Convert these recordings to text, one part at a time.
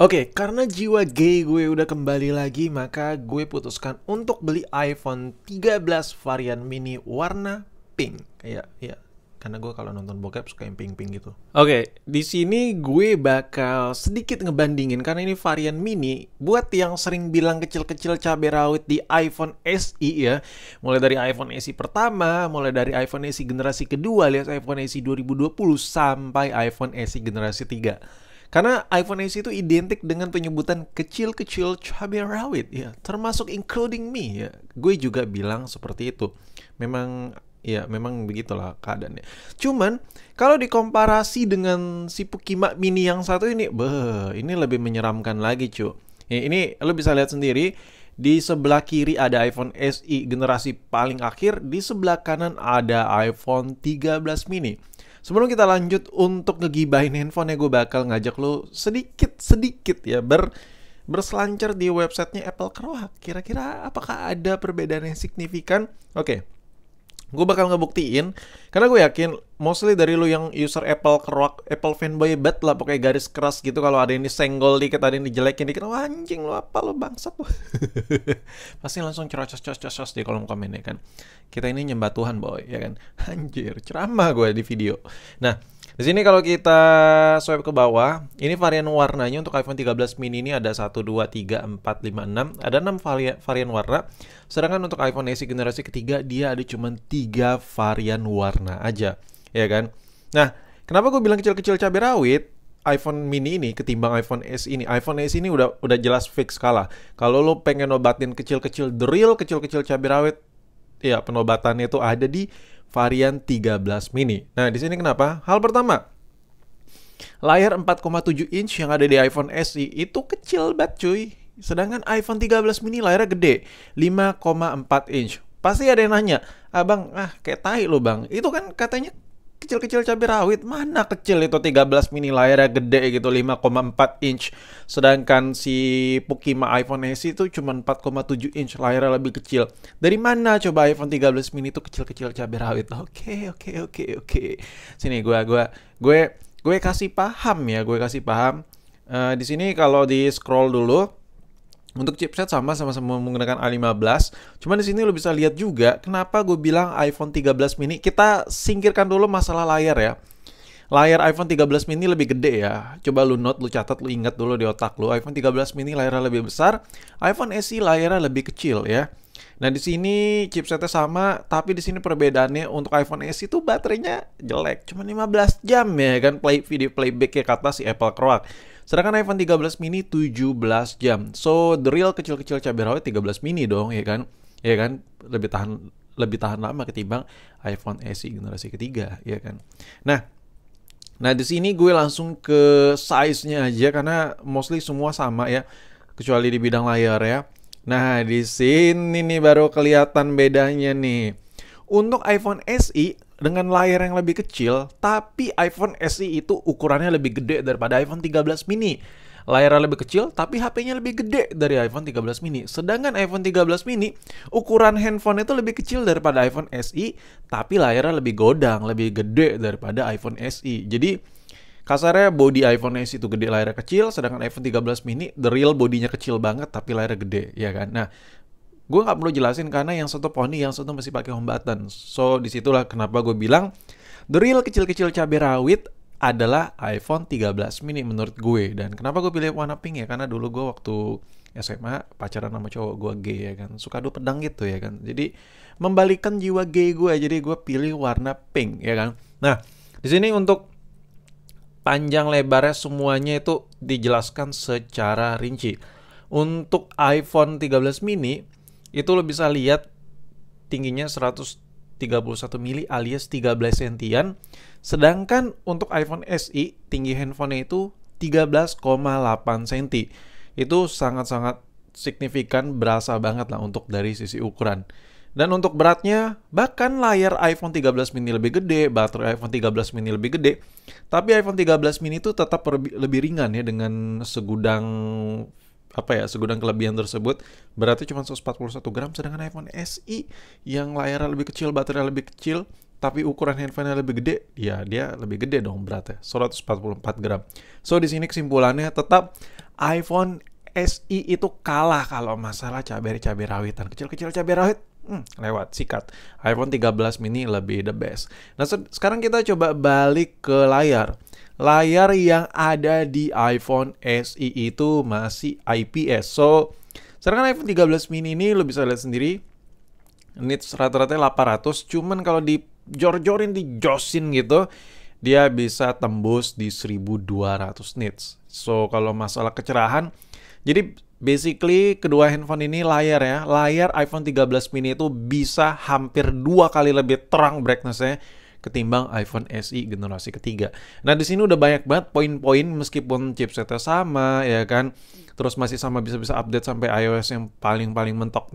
Oke, karena jiwa gay gue udah kembali lagi, maka gue putuskan untuk beli iPhone 13 varian mini warna pink. Ya, karena gue kalau nonton bokep suka yang pink-pink gitu. Oke, di sini gue bakal sedikit ngebandingin karena ini varian mini. Buat yang sering bilang kecil-kecil cabai rawit di iPhone SE ya, mulai dari iPhone SE pertama, mulai dari iPhone SE generasi kedua, alias iPhone SE 2020 sampai iPhone SE generasi 3. Karena iPhone SE itu identik dengan penyebutan kecil-kecil cabai rawit ya, termasuk including me ya. Gue juga bilang seperti itu. Memang begitulah keadaannya. Cuman kalau dikomparasi dengan si Pukima Mini yang satu ini, ini lebih menyeramkan lagi, cu. Ya, ini lo bisa lihat sendiri. Di sebelah kiri ada iPhone SE generasi paling akhir, di sebelah kanan ada iPhone 13 mini. Sebelum kita lanjut untuk ngegibahin handphone, gue bakal ngajak lo sedikit ya berselancar di websitenya Apple Croak. Kira-kira apakah ada perbedaan yang signifikan? Oke. Gue bakal ngebuktiin karena gue yakin mostly dari lu yang user Apple Croak, Apple fanboy bet lah, pokoknya garis keras gitu. Kalau ada yang disenggol dikit, ada yang dijelekin dikit, wah anjing lu apa lu bangsat lu. Pasti langsung cerocos di kolom komen ya kan. Kita ini nyembah Tuhan boy ya kan. Anjir, ceramah gue di video. Nah, di sini kalau kita swipe ke bawah, ini varian warnanya untuk iPhone 13 mini ini ada 1, 2, 3, 4, 5, 6. Ada 6 varian warna. Sedangkan untuk iPhone SE generasi ketiga, dia ada cuma 3 varian warna aja. Ya kan? Nah, kenapa gue bilang kecil-kecil cabai rawit? iPhone mini ini ketimbang iPhone SE ini. iPhone SE ini udah jelas fix kalah. Kalau lo pengen obatin kecil-kecil, the real kecil-kecil cabai rawit, ya penobatannya itu ada di varian 13 mini. Nah, di sini kenapa? Hal pertama, layar 4,7 inch yang ada di iPhone SE itu kecil banget cuy. Sedangkan iPhone 13 mini layarnya gede, 5,4 inch. Pasti ada yang nanya, "Abang, kayak tai lo bang. Itu kan katanya kecil-kecil cabai rawit. Mana kecil itu 13 mini layarnya gede gitu, 5,4 inch. Sedangkan si Pukima iPhone SE itu cuma 4,7 inch, layarnya lebih kecil. Dari mana coba iPhone 13 mini itu kecil-kecil cabai rawit?" Oke. Sini gue kasih paham ya, di sini kalau di scroll dulu, untuk chipset sama-sama menggunakan A15. Cuman di sini lo bisa lihat juga kenapa gue bilang iPhone 13 mini. Kita singkirkan dulu masalah layar ya. Layar iPhone 13 mini lebih gede ya. Coba lu note, lu catat, lu ingat dulu di otak lu. iPhone 13 mini layarnya lebih besar, iPhone SE layarnya lebih kecil ya. Nah, di sini chipsetnya sama, tapi di sini perbedaannya untuk iPhone SE itu baterainya jelek, cuma 15 jam ya kan, video playback ya kata si Apple Croak. Sedangkan iPhone 13 mini 17 jam. So, the real kecil-kecil cabai rawit 13 mini dong, ya kan? Ya kan? Lebih tahan lama ketimbang iPhone SE generasi ketiga, ya kan? Nah, di sini gue langsung ke size-nya aja karena mostly semua sama ya, kecuali di bidang layar ya. Nah, di sini nih baru kelihatan bedanya nih. Untuk iPhone SE dengan layar yang lebih kecil, tapi iPhone SE itu ukurannya lebih gede daripada iPhone 13 mini. Layarnya lebih kecil, tapi HP-nya lebih gede dari iPhone 13 mini. Sedangkan iPhone 13 mini, ukuran handphone itu lebih kecil daripada iPhone SE, tapi layarnya lebih godang, lebih gede daripada iPhone SE. Jadi, kasarnya body iPhone SE itu gede, layarnya kecil, sedangkan iPhone 13 mini, the real bodinya kecil banget, tapi layarnya gede, ya kan? Nah, gue nggak perlu jelasin karena yang satu poni, yang satu masih pakai home button. So, disitulah kenapa gue bilang the real kecil-kecil cabai rawit adalah iPhone 13 mini menurut gue. Dan kenapa gue pilih warna pink ya? Karena dulu gue waktu SMA pacaran sama cowok gue gay ya kan, suka adu pedang gitu ya kan. Jadi membalikkan jiwa gay gue, jadi gue pilih warna pink ya kan. Nah, di sini untuk panjang lebarnya semuanya itu dijelaskan secara rinci. Untuk iPhone 13 mini itu lo bisa lihat tingginya 131 mili alias 13 sentian. Sedangkan untuk iPhone SE tinggi handphonenya itu 13,8 cm. Itu sangat-sangat signifikan, berasa banget lah untuk dari sisi ukuran. Dan untuk beratnya, bahkan layar iPhone 13 mini lebih gede, baterai iPhone 13 mini lebih gede. Tapi iPhone 13 mini itu tetap lebih ringan ya, dengan segudang kelebihan tersebut. Beratnya cuma 141 gram, sedangkan iPhone SE yang layarnya lebih kecil, baterai lebih kecil, tapi ukuran handphonenya lebih gede, ya dia lebih gede dong beratnya, 144 gram. So di sini kesimpulannya tetap iPhone SE itu kalah kalau masalah cabai rawitan. Kecil-kecil cabai rawit, lewat, sikat. iPhone 13 mini lebih the best. Nah, sekarang kita coba balik ke layar. Layar yang ada di iPhone SE itu masih IPS. So, sekarang iPhone 13 mini ini lo bisa lihat sendiri, nits rata-rata 800, cuman kalau dijor-jorin, dijosin gitu, dia bisa tembus di 1200 nits. So, kalau masalah kecerahan, jadi basically kedua handphone ini layar iPhone 13 mini itu bisa hampir 2 kali lebih terang brightness-nya ketimbang iPhone SE generasi ketiga. Nah, di sini udah banyak banget poin-poin meskipun chipsetnya sama ya kan. Terus masih sama, bisa update sampai iOS yang paling mentok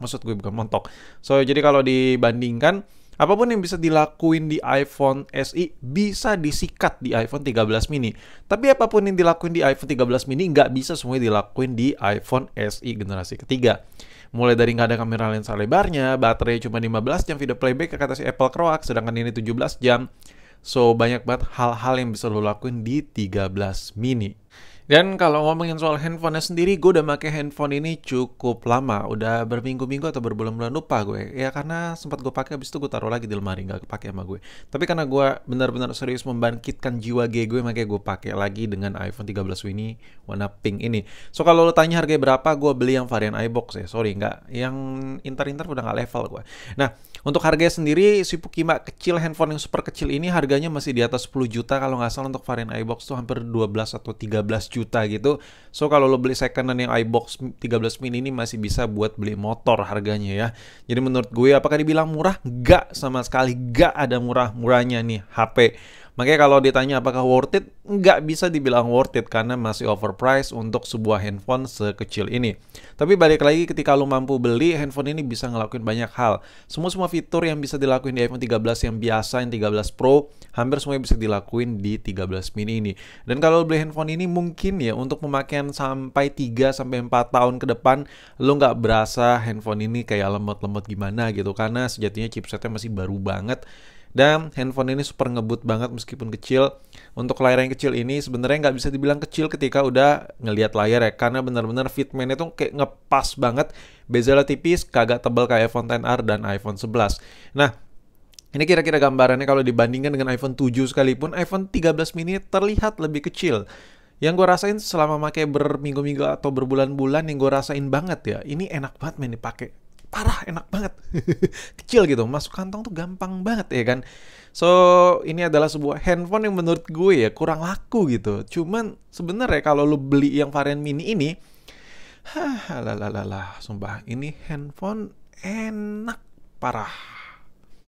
maksud gue, bukan montok. So, jadi kalau dibandingkan, apapun yang bisa dilakuin di iPhone SE bisa disikat di iPhone 13 mini. Tapi apapun yang dilakuin di iPhone 13 mini nggak bisa semuanya dilakuin di iPhone SE generasi ketiga. Mulai dari nggak ada kamera lensa lebarnya, baterai cuma 15 jam, video playback kata si Apple Croak, sedangkan ini 17 jam. So, banyak banget hal-hal yang bisa lo lakuin di 13 mini. Dan kalau ngomongin soal handphonenya sendiri, gue udah pakai handphone ini cukup lama, udah berminggu-minggu atau berbulan-bulan, lupa gue. Ya karena sempat gue pakai, habis itu gue taruh lagi di lemari, nggak kepake sama gue. Tapi karena gue benar-benar serius membangkitkan jiwa gue, makanya gue pakai lagi dengan iPhone 13 ini warna pink ini. So, kalau lo tanya harganya berapa, gue beli yang varian iBox ya. Sorry, nggak. Yang Inter udah nggak level gue. Nah, untuk harganya sendiri, si Pukima kecil, handphone yang super kecil ini harganya masih di atas 10 juta. Kalau nggak salah untuk varian iBox tuh hampir 12 atau 13 juta gitu. So, kalau lo beli secondan yang iBox 13 mini ini masih bisa buat beli motor harganya ya. Jadi menurut gue, apakah dibilang murah? Nggak, sama sekali nggak ada murah-murahnya nih HP. Makanya kalau ditanya apakah worth it, nggak bisa dibilang worth it karena masih overpriced untuk sebuah handphone sekecil ini. Tapi balik lagi, ketika lo mampu beli, handphone ini bisa ngelakuin banyak hal. Semua fitur yang bisa dilakuin di iPhone 13 yang biasa, yang 13 Pro, hampir semuanya bisa dilakuin di 13 mini ini. Dan kalau lo beli handphone ini, mungkin ya untuk pemakaian sampai 3-4 tahun ke depan, lo nggak berasa handphone ini kayak lemot-lemot gimana gitu. Karena sejatinya chipsetnya masih baru banget. Dan handphone ini super ngebut banget meskipun kecil. Untuk layar yang kecil ini sebenarnya nggak bisa dibilang kecil ketika udah ngelihat layar ya. Karena benar-benar fitment itu kayak ngepas banget. Bezelnya tipis, kagak tebal kayak iPhone XR dan iPhone 11. Nah, ini kira-kira gambarannya kalau dibandingkan dengan iPhone 7 sekalipun, iPhone 13 mini terlihat lebih kecil. Yang gue rasain selama pakai berminggu-minggu atau berbulan-bulan, yang gue rasain banget ya, ini enak banget main dipakai. Parah, enak banget. Kecil gitu, masuk kantong tuh gampang banget ya kan. So, ini adalah sebuah handphone yang menurut gue ya kurang laku gitu. Cuman sebenarnya kalau lo beli yang varian mini ini, sumpah, ini handphone enak parah.